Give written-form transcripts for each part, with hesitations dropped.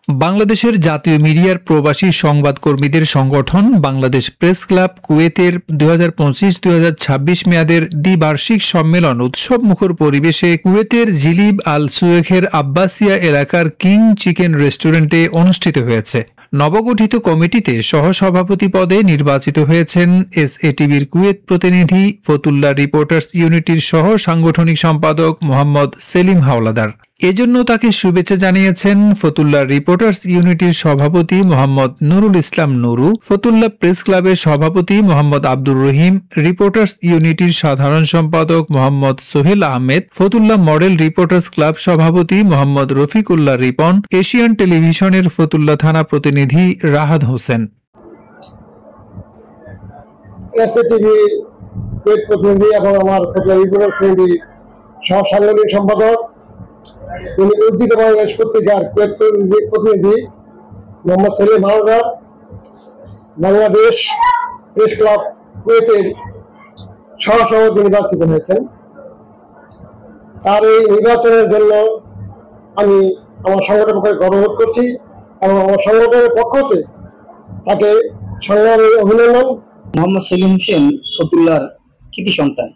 বাংলাদেশের জাতীয় মিডিয়ার প্রবাসী সংবাদকর্মীদের সংগঠন বাংলাদেশ প্রেস ক্লাব কুয়েতের 2025-2026 মেয়াদের দ্বিবার্ষিক সম্মেলন উৎসবমুখর পরিবেশে কুয়েতের জিলিব আল সুয়েখের আব্বাসিয়া এলাকার কিং চিকেন রেস্টুরেন্টে অনুষ্ঠিত হয়েছে। নবগঠিত কমিটিতে সহসভাপতি পদে নির্বাচিত হয়েছেন এসএটিভির কুয়েত প্রতিনিধি ফতুল্লাহ রিপোর্টার্স ইউনিটির সহ সাংগঠনিক সম্পাদক মোহাম্মদ সেলিম হাওলাদার। এজন্য তাকে শুভেচ্ছা জানিয়েছেন ফতুল্লাহ রিপোর্টার্স ইউনিটির সভাপতি মোহাম্মদ নুরুল ইসলাম নুরু, ফতুল্লাহ প্রেস ক্লাবের সভাপতি মোহাম্মদ আব্দুর রহিম, রিপোর্টার্স ইউনিটির সাধারণ সম্পাদক Mohammad Sohel Ahmed, Fatullah model reporters club সভাপতি মোহাম্মদ রফিকুল্লাহ রিপন, এশিয়ান টেলিভিশনের ফতুল্লাহ থানা প্রতিনিধি রাহাত হোসেন। এসএটিভি কুয়েত প্রতিনিধি এবং আমার ফতুল্লাহ রিপোর্টার্স ইউনিটির সহ সাংগঠনিক সম্পাদক উদ্দিত বাংলাদেশ পত্রিকার কুয়েত প্রতিনিধি মোহাম্মদ সেলিম হাওলাদার, বাংলাদেশ প্রেস ক্লাব কুয়েতের সহসভাপতি নির্বাচিত হয়েছেন। তার এই নির্বাচনের জন্য আমি আমার সংগঠনের পক্ষে গর্ববোধ করছি এবং আমার সংগঠনের পক্ষ থেকে তাকে সংগ্রামী অভিনন্দন। মোহাম্মদ সেলিম হোসেন ফতুল্লাহর কৃতি সন্তান।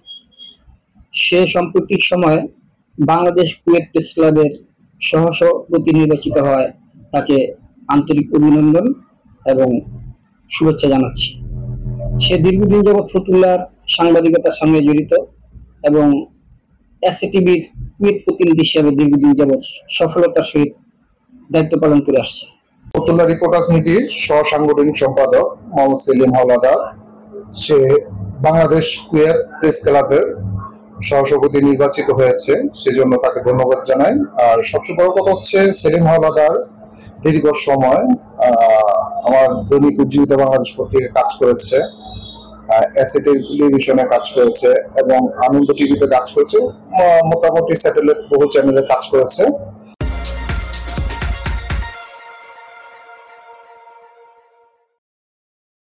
সে সাম্প্রতিক সময় বাংলাদেশ কুয়েত প্রেস ক্লাবের সহসভাপতি নির্বাচিত হয়। তাকে আন্তরিক অভিনন্দন এবং শুভেচ্ছা জানাচ্ছি। সে দীর্ঘদিন যাবৎ ফতুল্লাহর সাংবাদিকতার সঙ্গে জড়িত এবং এসএটিভির কুয়েত প্রতিনিধি হিসেবে দীর্ঘদিন যাবৎ সফলতার সহিত দায়িত্ব পালন করে আসছে। ফতুল্লাহ রিপোর্টার্স ইউনিটির সহ সাংগঠনিক সম্পাদক মোহাম্মদ সেলিম হাওলাদার, সে বাংলাদেশ কুয়েত প্রেস ক্লাবের সহসভাপতি নির্বাচিত হয়েছে, সেজন্য তাকে ধন্যবাদ জানাই। আর সবচেয়ে বড় কথা হচ্ছে সেলিম হাওলাদার দীর্ঘ সময় আমার দৈনিক উজ্জীবিত বাংলাদেশ পত্রিকায় কাজ করেছে, টেলিভিশনে কাজ করেছে এবং আনন্দ টিভিতে কাজ করেছে, মোটামুটি স্যাটেলাইট বহু চ্যানেলে কাজ করেছে।